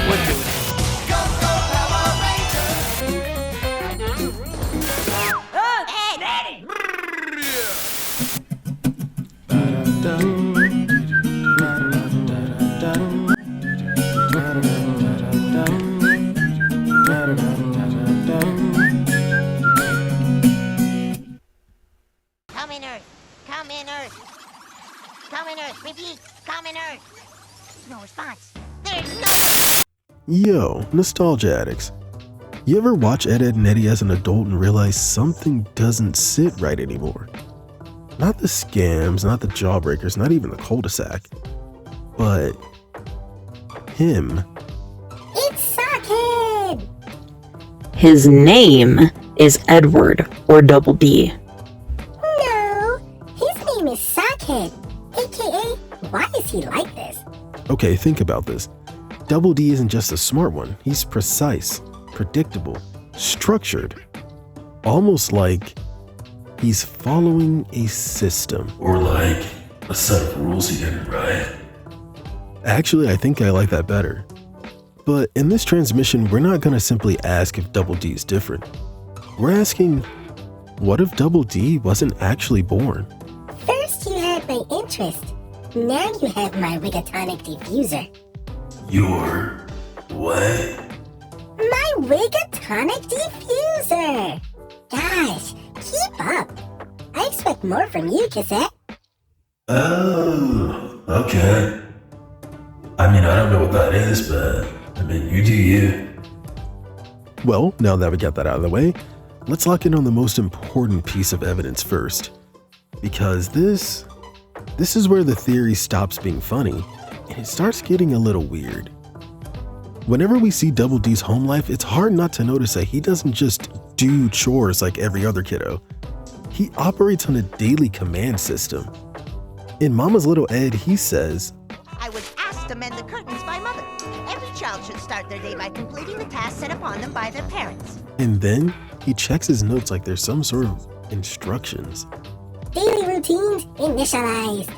We're doing it. Come in, Earth. Come in, Earth. Come in, Earth. Repeat. Come in, Earth. No response. There's no... Yo, nostalgia addicts. You ever watch Ed, Edd, and Eddy as an adult and realize something doesn't sit right anymore? Not the scams, not the jawbreakers, not even the cul-de-sac, but him. It's Sockhead! His name is Edward, or Double D. No, his name is Sockhead, aka why is he like this? Okay, think about this. Double D isn't just a smart one, he's precise, predictable, structured. Almost like he's following a system. Or like a set of rules he didn't write. Actually, I think I like that better. But in this transmission, we're not gonna simply ask if Double D is different. We're asking, what if Double D wasn't actually born? First you had my interest, now you have my rigatonic diffuser. Your what? My rigatonic diffuser! Gosh, keep up. I expect more from you, Cassette. Oh, okay. I mean, I don't know what that is, but I mean, you do you. Well, now that we got that out of the way, let's lock in on the most important piece of evidence first. Because this is where the theory stops being funny and it starts getting a little weird. Whenever we see Double D's home life, it's hard not to notice that he doesn't just do chores like every other kiddo. He operates on a daily command system. In Mama's Little Ed, he says, I was asked to mend the curtains by Mother. Every child should start their day by completing the tasks set upon them by their parents. And then he checks his notes like there's some sort of instructions. Daily routines initialized.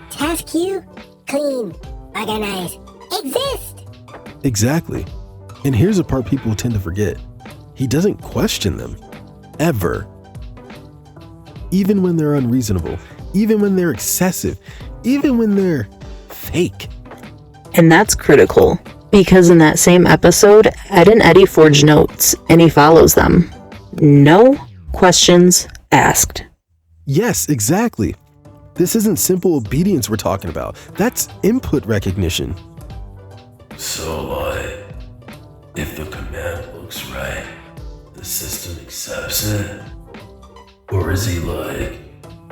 Task queue, clean, organize, exist. Exactly. And here's a part people tend to forget. He doesn't question them. Ever. Even when they're unreasonable. Even when they're excessive. Even when they're fake. And that's critical, because in that same episode, Ed and Eddy forge notes, and he follows them. No questions asked. Yes, exactly. This isn't simple obedience we're talking about. That's input recognition. So like, if the command looks right, the system accepts it? Or is he like,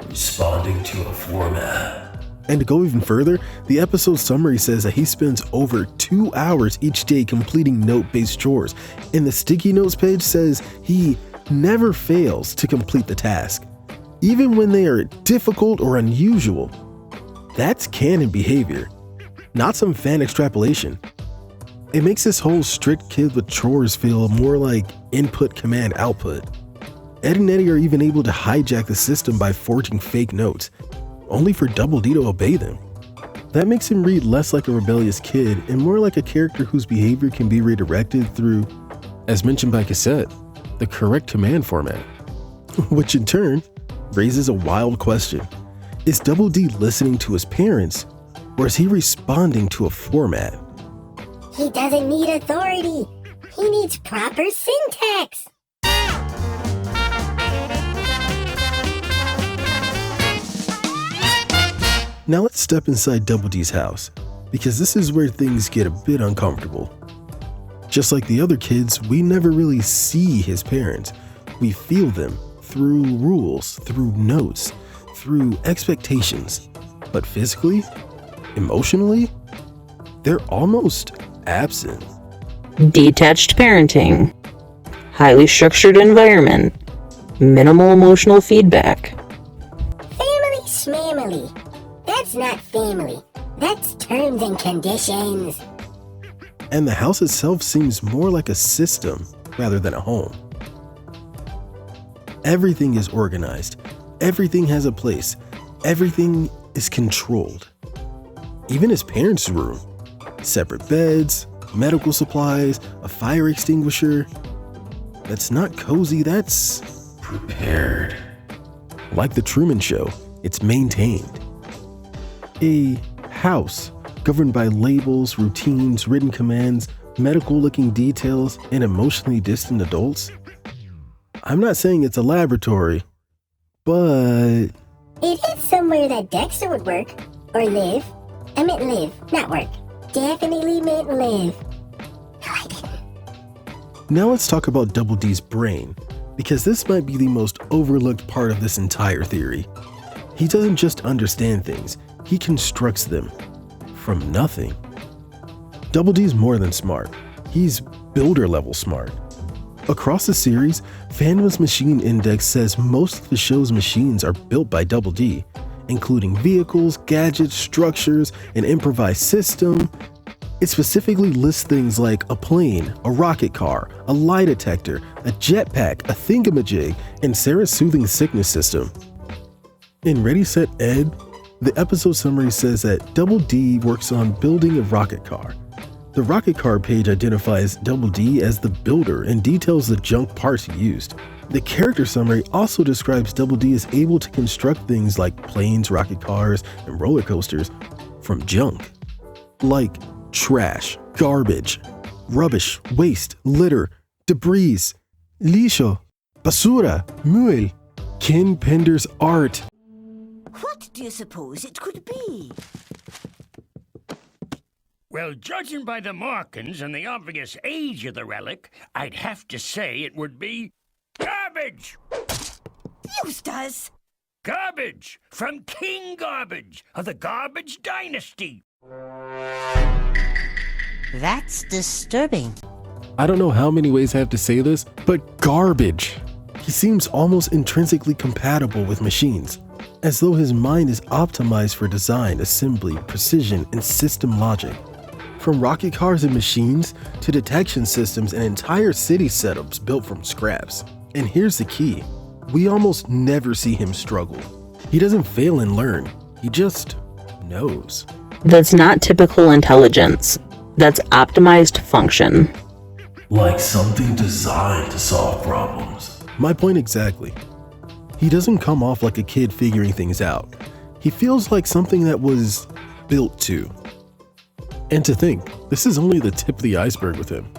responding to a format? And to go even further, the episode summary says that he spends over 2 hours each day completing note-based chores, and the sticky notes page says he never fails to complete the task, even when they are difficult or unusual. That's canon behavior, not some fan extrapolation. It makes this whole strict kid with chores feel more like input command output. Ed and Eddy are even able to hijack the system by forging fake notes, only for Double D to obey them. That makes him read less like a rebellious kid and more like a character whose behavior can be redirected through, as mentioned by Cassette, the correct command format. Which in turn raises a wild question. Is Double D listening to his parents, or is he responding to a format? He doesn't need authority. He needs proper syntax. Now let's step inside Double D's house, because this is where things get a bit uncomfortable. Just like the other kids, we never really see his parents. We feel them through rules, through notes, through expectations. But physically, emotionally, they're almost absent. Detached parenting, highly structured environment, minimal emotional feedback. Family schmamily. That's not family. That's terms and conditions. And the house itself seems more like a system rather than a home. Everything is organized. Everything has a place. Everything is controlled. Even his parents' room. Separate beds, medical supplies, a fire extinguisher. That's not cozy, that's Prepared. like the Truman Show. It's maintained. A house governed by labels, routines, written commands, medical-looking details, and emotionally distant adults. I'm not saying it's a laboratory, but It is somewhere that Dexter would work. Or live. I meant live, not work. Definitely meant live. No, I didn't. now let's talk about Double D's brain, because this might be the most overlooked part of this entire theory. He doesn't just understand things, he constructs them from nothing. Double D's more than smart. He's builder level smart. Across the series, Fandom's Machine Index says most of the show's machines are built by Double D, including vehicles, gadgets, structures, an improvised system. It specifically lists things like a plane, a rocket car, a lie detector, a jetpack, a thingamajig, and Sarah's soothing sickness system. In Ready Set Ed, the episode summary says that Double D works on building a rocket car. The rocket car page identifies Double D as the builder and details the junk parts he used. The character summary also describes Double D as able to construct things like planes, rocket cars, and roller coasters from junk. Like trash, garbage, rubbish, waste, litter, debris, lixo, basura, muel, Ken Pender's art. What do you suppose it could be? Well, judging by the markings and the obvious age of the relic, I'd have to say it would be garbage! Eustace! Garbage! From King Garbage of the Garbage Dynasty! That's disturbing. I don't know how many ways I have to say this, but garbage. He seems almost intrinsically compatible with machines, as though his mind is optimized for design, assembly, precision, and system logic. From rocket cars and machines to detection systems and entire city setups built from scraps. And here's the key, we almost never see him struggle. He doesn't fail and learn, he just knows. That's not typical intelligence. That's optimized function. Like something designed to solve problems. My point exactly. He doesn't come off like a kid figuring things out. He feels like something that was built to. And to think, this is only the tip of the iceberg with him.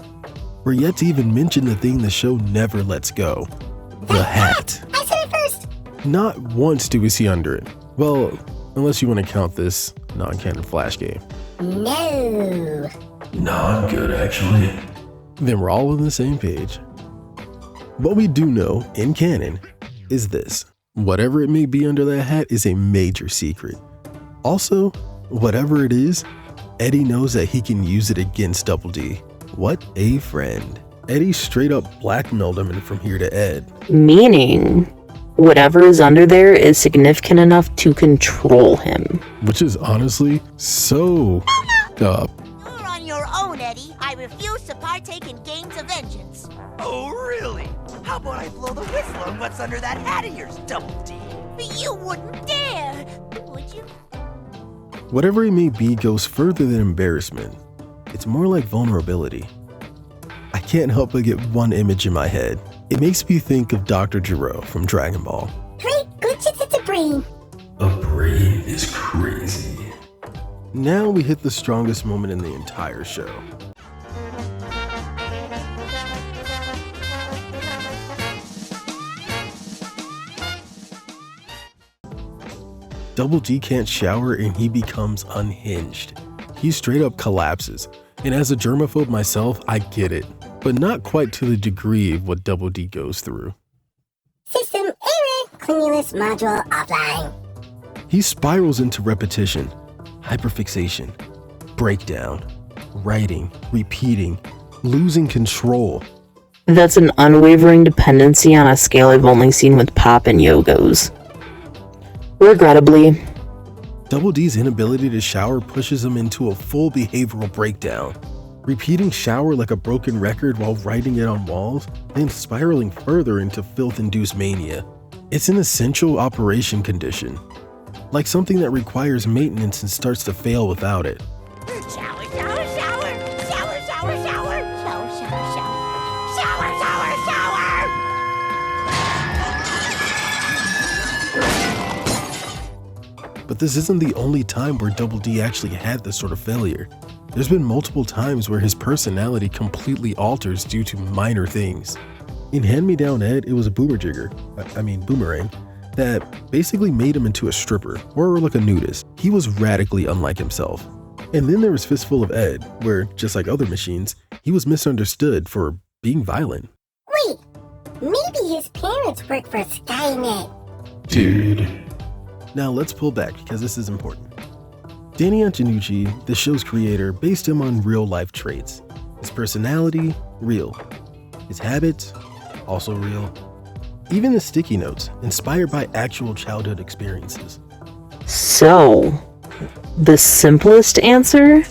We're yet to even mention the thing the show never lets go. The hat. I said it first. Not once do we see under it. Well, unless you want to count this non-canon Flash game. No. No, I'm good actually. Then we're all on the same page. What we do know, in canon, is this. Whatever it may be under that hat is a major secret. Also, whatever it is, Eddy knows that he can use it against Double D. What a friend. Eddy straight up blackmailed him from here to Ed. Meaning, whatever is under there is significant enough to control him. Which is honestly so up. You're on your own, Eddy. I refuse to partake in games of vengeance. Oh, really? How about I blow the whistle on what's under that hat of yours, Double D? You wouldn't dare, would you? Whatever it may be goes further than embarrassment. It's more like vulnerability. I can't help but get one image in my head. It makes me think of Dr. Gero from Dragon Ball. Great glitches at the brain. A brain is crazy. Now we hit the strongest moment in the entire show. Double D can't shower and he becomes unhinged. He straight up collapses. And as a germaphobe myself, I get it. But not quite to the degree of what Double D goes through. System error. Cleanliness module offline. He spirals into repetition, hyperfixation, breakdown, writing, repeating, losing control. That's an unwavering dependency on a scale I've only seen with Pop and Yogos. Regrettably, Double D's inability to shower pushes him into a full behavioral breakdown. Repeating shower like a broken record while writing it on walls, then spiraling further into filth-induced mania. It's an essential operation condition, like something that requires maintenance and starts to fail without it. Shower, shower, shower, shower, shower, But this isn't the only time where Double D actually had this sort of failure. There's been multiple times where his personality completely alters due to minor things. In Hand Me Down Ed, it was a boomerang, that basically made him into a stripper or like a nudist. He was radically unlike himself. And then there was Fistful of Ed, where, just like other machines, he was misunderstood for being violent. Wait, maybe his parents work for Skynet. Dude. Now let's pull back because this is important. Danny Antonucci, the show's creator, based him on real-life traits. His personality, real. His habits, also real. Even the sticky notes, inspired by actual childhood experiences. So, the simplest answer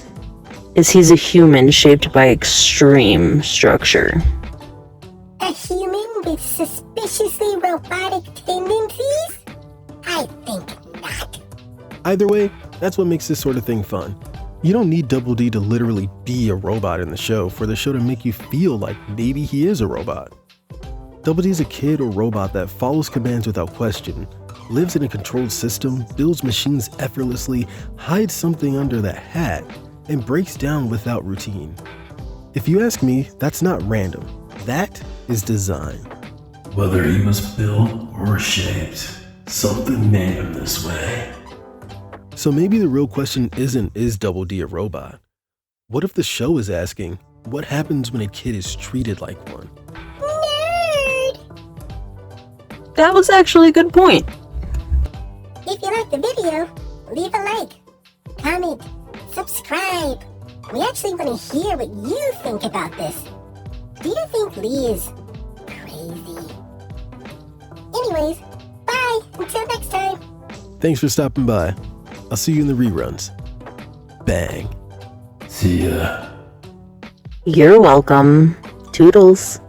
is he's a human shaped by extreme structure. A human with suspiciously robotic tendencies? I think not. Either way, that's what makes this sort of thing fun. You don't need Double D to literally be a robot in the show for the show to make you feel like maybe he is a robot. Double D is a kid or robot that follows commands without question, lives in a controlled system, builds machines effortlessly, hides something under that hat, and breaks down without routine. If you ask me, that's not random. That is design. Whether he was built or shaped, something made him this way. So maybe the real question isn't, is Double D a robot? What if the show is asking, what happens when a kid is treated like one? Nerd! That was actually a good point. If you like the video, leave a like, comment, subscribe. We actually want to hear what you think about this. Do you think Lee is crazy? Anyways, bye until next time. Thanks for stopping by. I'll see you in the reruns. Bang. See ya. You're welcome. Toodles.